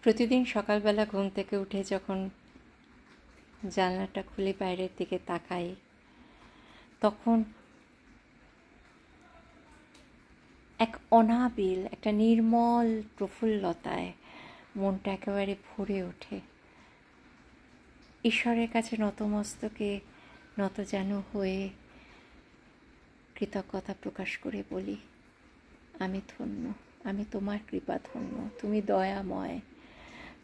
প্রতিদিন সকালবেলা ঘুম থেকে উঠে যখন জানলাটা খুলে বাইরের দিকে তাকাই, তখন এক অনাবিল একটা নির্মল প্রফুল্লতায় মনটা একেবারে ভরে ওঠে। ঈশ্বরের কাছে নতমস্তকে নতজানু হয়ে কৃতজ্ঞতা প্রকাশ করে বলি, আমি ধন্য, আমি তোমার কৃপা ধন্য, তুমি দয়াময়।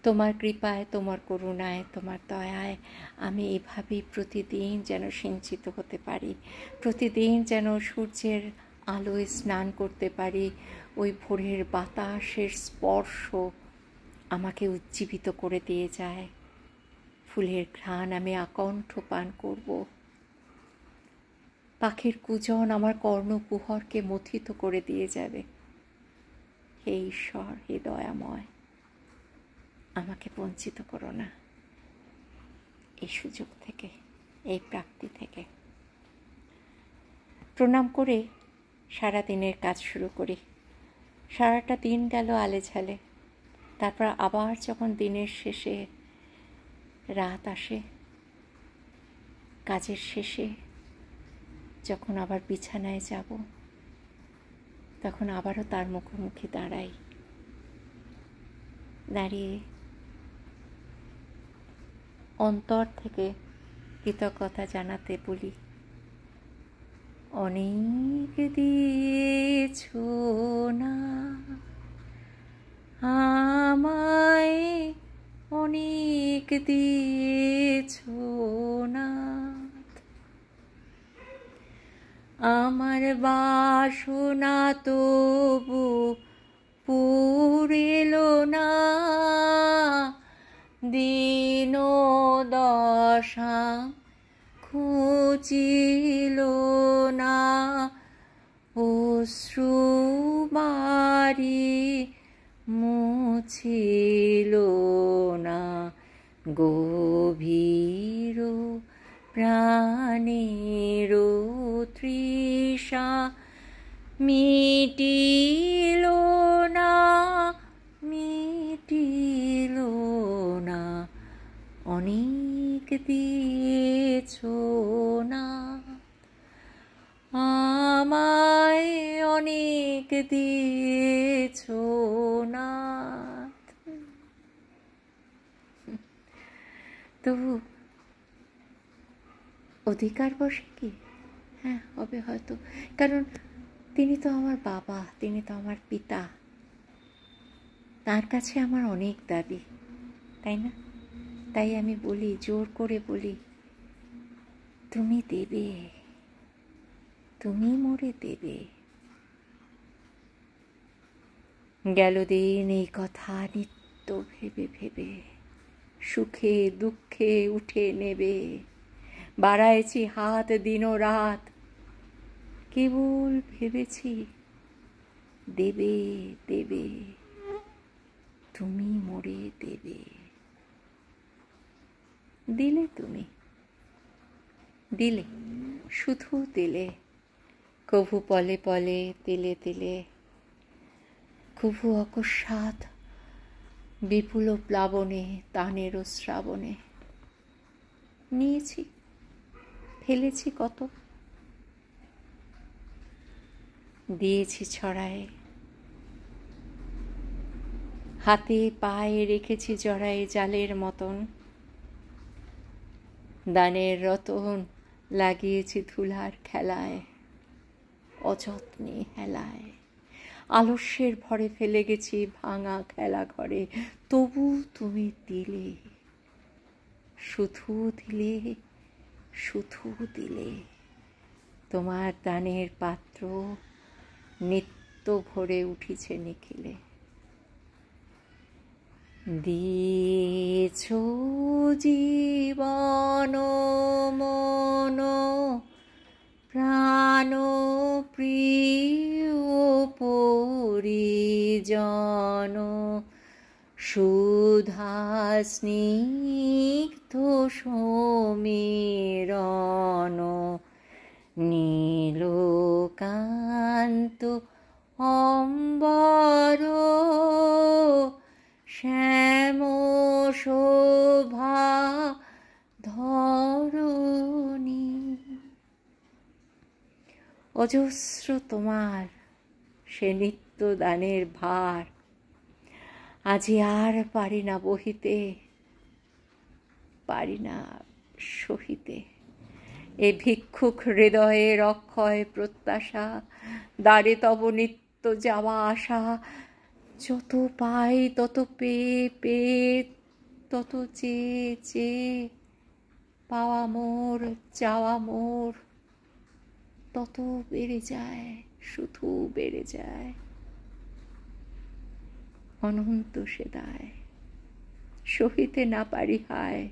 তোমার কৃপায়, তোমার করুণায়, তোমার দয়ায় আমি এভাবেই প্রতিদিন যেন সিঞ্চিত হতে পারি, প্রতিদিন যেন সূর্যের আলোয় স্নান করতে পারি। ওই ভোরের বাতাসের স্পর্শ আমাকে উজ্জীবিত করে দিয়ে যায়। ফুলের ঘ্রাণ আমি আকণ্ঠ পান করব। পাখির কুজন আমার কর্ণকুহরকে মথিত করে দিয়ে যাবে। হে ঈশ্বর, হে দয়াময়, আমাকে বঞ্চিত করো না এই সুযোগ থেকে, এই প্রাপ্তি থেকে। প্রণাম করে সারা দিনের কাজ শুরু করি। সারাটা দিন গেল আলে ঝালে। তারপর আবার যখন দিনের শেষে রাত আসে, কাজের শেষে যখন আবার বিছানায় যাব, তখন আবারও তার মুখোমুখি দাঁড়াই। দাঁড়িয়ে অন্তর থেকে কৃতজ্ঞতা জানাতে বলি, অনেক দিয়েছ না আমায়, অনেক দিয়েছ না, আমার বাসনা তবু পুরিল না, দীন দশা খুঁজিল না, অশ্রু বারি মুছিল না, গভীর প্রাণের তৃষা মিটিল না, মিটিল না, অনেক দিয়েছ না আমায়, অনেক দিয়েছ না। তবু অধিকার বসে কি? হ্যাঁ, হবে হয়তো, কারণ তিনি তো আমার বাবা, তিনি তো আমার পিতা। তার কাছে আমার অনেক দাবি, তাই না? তাই আমি বলি, জোর করে বলি, তুমি দেবে, তুমি মোরে দেবে। গেল দিন এই কথা নিত্য ভেবে ভেবে, সুখে দুঃখে উঠে নেবে, বাড়াইছি হাত দিন রাত, কেবল ভেবেছি দেবে দেবে, তুমি মোরে দেবে। দিলে তুমি, দিলে, শুধু দিলে, কভু পলে পলে, তিলে তিলে, কভু অকস্মাৎ বিপুল প্লাবনে, তানের শ্রাবণে। নিয়েছি, ফেলেছি কত, দিয়েছি ছড়ায়, হাতে পায়ে রেখেছি জড়ায় জালের মতন, দানের রতন লাগিয়েছি ধুলার খেলায়, অযত্নে হেলায়, আলস্যের ভরে ফেলে গেছি ভাঙা খেলা ঘরে। তবু তুমি দিলে, শুধু দিলে, শুধু দিলে। তোমার দানের পাত্র নিত্য ভরে উঠিছে নিখিলে। দিয়েছ জীবন মন প্রাণ প্রিয় পরিজন, সুধা স্নিগ্ধ সমীরণ, নীলকান্ত অম্বর শ্যাম ধরণী। অজস্র তোমার সে নিত্য দানের ভার, আজি আর পারি না বহিতে, পারি না সহিতে। এ ভিক্ষুক হৃদয়ের অক্ষয় প্রত্যাশা, দ্বারে তব নিত্য যাওয়া আসা। যত পাই তত পেয়ে পেয়ে, তত চেয়ে চেয়ে, পাওয়া মোর চাওয়া মোর তত বেড়ে যায়, শুধু বেড়ে যায়। অনন্ত সে দায়, সহিতে না পারি হায়,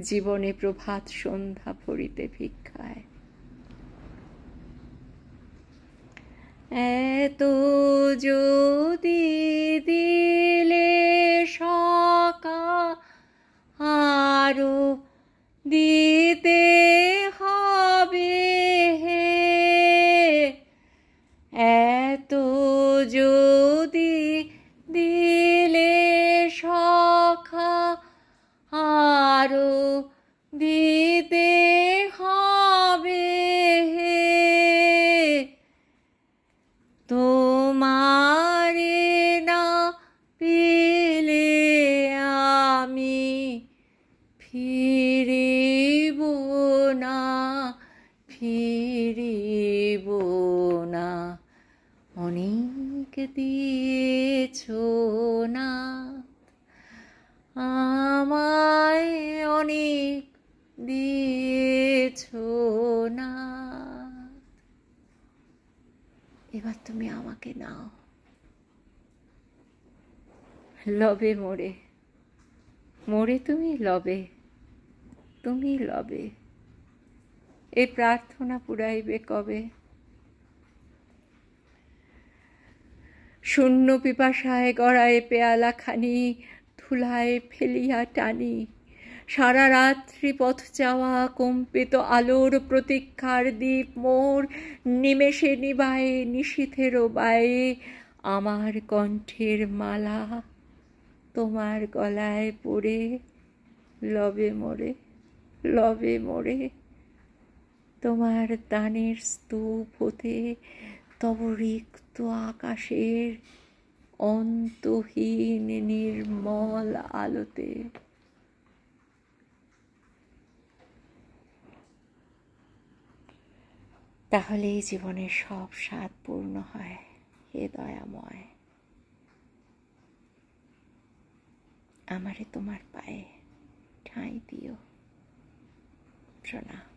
জীবনে প্রভাত সন্ধ্যা ভরিতে ভিক্ষায়। এত যদি দিলে সকা, আরো দিতে হবে হে। এত যদি দিলে সখা, আরো দিতে হবে হে। তোমারে না পেলে আমি ফিরিব না, ফিরিব না। অনেক দিয়েছ না আমায়, অনেক দিয়েছ না। এবার তুমি আমাকে নাও, লবে মোরে, মোরে তুমি লবে, তুমি লবে। এ প্রার্থনা পুরাইবে কবে? শূন্য পিপাসায় গড়ায় পেয়ালা খানি, ধুলায় ফেলিয়া টানি। সারা রাত্রি পথ যাওয়া কম্পিত আলোর প্রতীক্ষার দীপ মোর, নিমেষে নিবায়ে নিশীথের বায়ে। আমার কণ্ঠের মালা তোমার গলায় পড়ে, লবে মোরে, লবে মোরে। তোমার দানের স্তূপ হতে, তব রিক্ত আকাশের অন্তহীন নির্মল আলোতে। তাহলেই জীবনের সব স্বাদ পূর্ণ হয়। হে দয়াময়, আমারে তোমার পায়ে ঠাঁই দিও। প্রণাম।